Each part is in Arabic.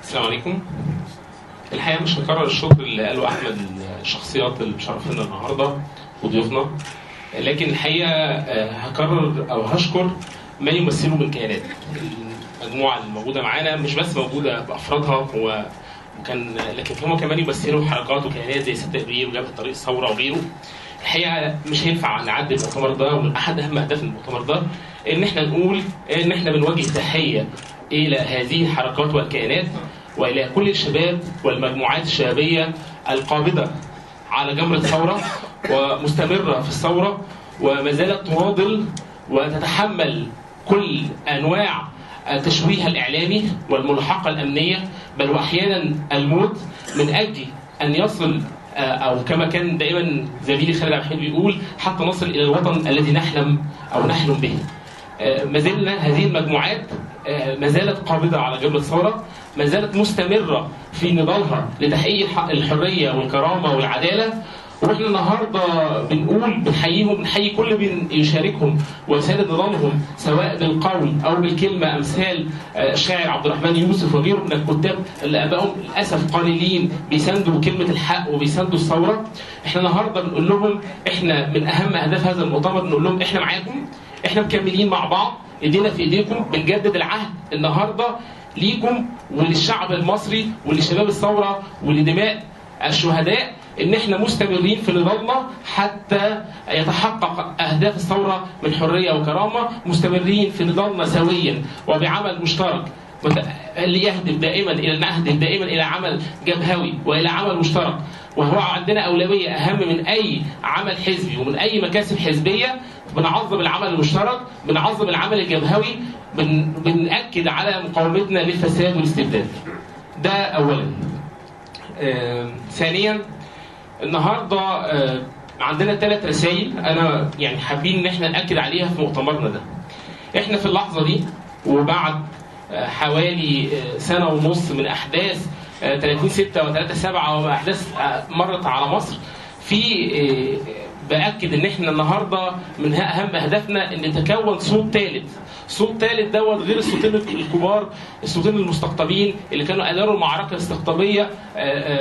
السلام عليكم. الحقيقه مش هكرر الشكر اللي قاله احمد الشخصيات اللي مشرفينا النهارده وضيوفنا، لكن الحقيقه هكرر او هشكر ما يمثله من كيانات. المجموعه الموجوده معانا مش بس موجوده بافرادها لكن هم كمان يمثلوا حركات وكيانات زي 6 ابريل وجبهه طريق الثوره وغيره. الحقيقه مش هينفع نعدي المؤتمر ده، ومن احد اهم اهداف المؤتمر ده ان احنا نقول ان احنا بنوجه تحيه الى هذه الحركات والكيانات والى كل الشباب والمجموعات الشبابيه القابضه على جمر الثوره ومستمره في الثوره، وما زالت تناضل وتتحمل كل انواع التشويه الاعلامي والملاحقه الامنيه، بل واحيانا الموت، من اجل ان يصل او كما كان دائما زميلي خالد عبد الحميد بيقول حتى نصل الى الوطن الذي نحلم به. ما زلنا هذه المجموعات ما زالت قابضه على جبل الثوره، ما زالت مستمره في نضالها لتحقيق الحريه والكرامه والعداله. واحنا النهارده بنحييهم، بنحيي كل من يشاركهم ويساند نضالهم سواء بالقول او بالكلمه، امثال الشاعر عبد الرحمن يوسف وغيره من الكتاب اللي ابائهم للاسف قليلين بيساندوا كلمه الحق وبيساندوا الثوره. احنا النهارده بنقول لهم احنا من اهم اهداف هذا المؤتمر، بنقول لهم احنا معاكم، احنا مكملين مع بعض، ايدينا في ايديكم، بنجدد العهد النهارده ليكم وللشعب المصري ولشباب الثوره ولدماء الشهداء، ان احنا مستمرين في نضالنا حتى يتحقق اهداف الثوره من حريه وكرامه، مستمرين في نضالنا سويا وبعمل مشترك اللي يهدف دائما الى عمل جبهوي والى عمل مشترك. وهو عندنا اولويه اهم من اي عمل حزبي ومن اي مكاسب حزبيه. بنعظم العمل المشترك، بنعظم العمل الجبهوي، بنأكد على مقاومتنا للفساد والاستبداد. ده اولا. ثانيا، النهارده عندنا 3 رسائل انا حابين ان احنا نأكد عليها في مؤتمرنا ده. احنا في اللحظه دي وبعد حوالي 1.5 سنة من احداث 30/6 و3/7 واحداث مرت على مصر، بأكد ان احنا النهارده من اهم اهدافنا ان نتكون صوت ثالث دوت غير الصوتين الكبار، الصوتين المستقطبين اللي كانوا اداروا المعركه الاستقطابيه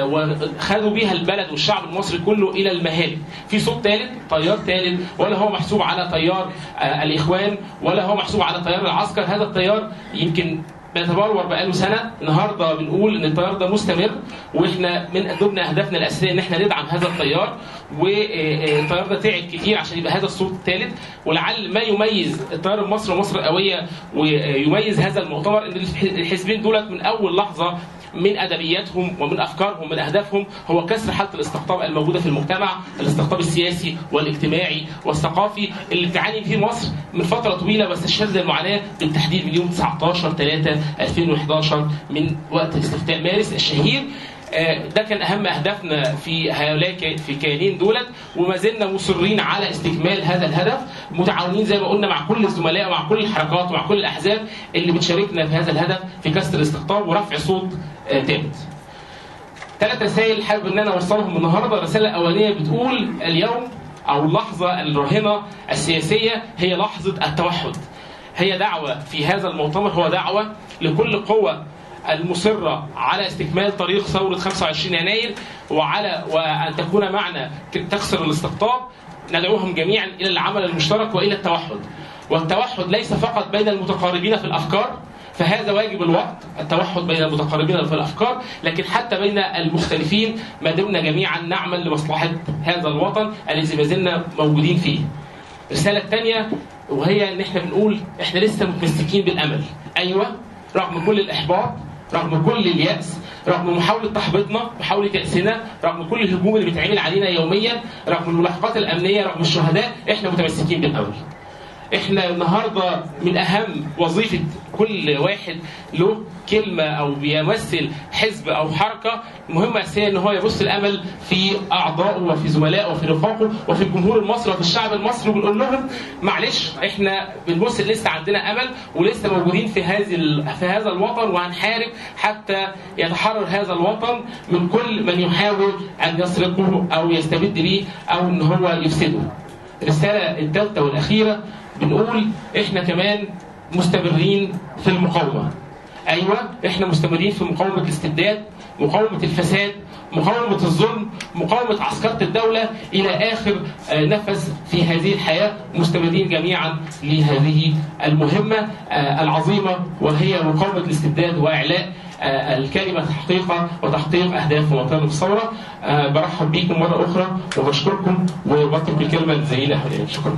وخدوا بيها البلد والشعب المصري كله الى المهالك. في صوت ثالث، تيار ثالث، ولا هو محسوب على تيار الاخوان ولا هو محسوب على تيار العسكر. هذا التيار يمكن بيتبلور بقاله سنه، النهارده بنقول ان التيار ده مستمر، واحنا من ضمن اهدافنا الاساسيه ان احنا ندعم هذا التيار، والتيار ده تعب كتير عشان يبقى هذا الصوت الثالث. ولعل ما يميز التيار المصري ومصر القويه ويميز هذا المؤتمر ان الحزبين دولت من اول لحظه من ادبياتهم ومن افكارهم ومن اهدافهم هو كسر حاله الاستقطاب الموجوده في المجتمع، الاستقطاب السياسي والاجتماعي والثقافي اللي بتعاني فيه مصر من فتره طويله واستشهد المعاناه بالتحديد من يوم 19/3/2011 من وقت استفتاء مارس الشهير. ده كان اهم اهدافنا في هؤلاء في الكيانين دولت، وما زلنا مصرين على استكمال هذا الهدف، متعاونين زي ما قلنا مع كل الزملاء ومع كل الحركات ومع كل الاحزاب اللي بتشاركنا في هذا الهدف في كسر الاستقطاب ورفع صوت ثابت. 3 رسائل حابب ان انا اوصلهم النهارده. الرساله الاولانيه بتقول اليوم او اللحظه الراهنه السياسيه هي لحظه التوحد. هي دعوه في هذا المؤتمر، هو دعوه لكل قوة المصرة على استكمال طريق ثورة 25 يناير وأن تكون معنا تكسر الاستقطاب. ندعوهم جميعا إلى العمل المشترك وإلى التوحد. والتوحد ليس فقط بين المتقاربين في الأفكار، فهذا واجب الوقت، التوحد بين المتقاربين في الأفكار، لكن حتى بين المختلفين ما دمنا جميعا نعمل لمصلحة هذا الوطن الذي ما زلنا موجودين فيه. الرسالة الثانية وهي ان احنا بنقول احنا لسه متمسكين بالامل. ايوه، رغم كل الاحباط، رغم كل اليأس، رغم محاولة تحبيطنا، محاولة يأسنا، رغم كل الهجوم اللي بيتعمل علينا يوميا، رغم الملاحقات الامنيه، رغم الشهداء، احنا متمسكين بالامل. احنا النهارده من اهم وظيفه كل واحد له كلمه او بيمثل حزب او حركه مهمه اساسيه ان هو يبث الامل في اعضائه وفي زملائه وفي رفاقه وفي الجمهور المصري وفي الشعب المصري، وبنقول لهم معلش احنا بنبص لسه عندنا امل ولسه موجودين في هذا الوطن، وهنحارب حتى يتحرر هذا الوطن من كل من يحاول ان يسرقه او يستبد به او ان هو يفسده. الرساله الثالثه والاخيره بنقول احنا كمان مستمرين في المقاومه. ايوه احنا مستمرين في مقاومه الاستبداد، مقاومه الفساد، مقاومه الظلم، مقاومه عسكره الدوله الى اخر نفس في هذه الحياه، مستمرين جميعا لهذه المهمه العظيمه، وهي مقاومه الاستبداد واعلاء الكلمه حقيقه وتحقيق اهداف ومطالب الثوره. برحب بيكم مره اخرى وبشكركم، وبترك الكلمه لزميلي احمد. شكرا.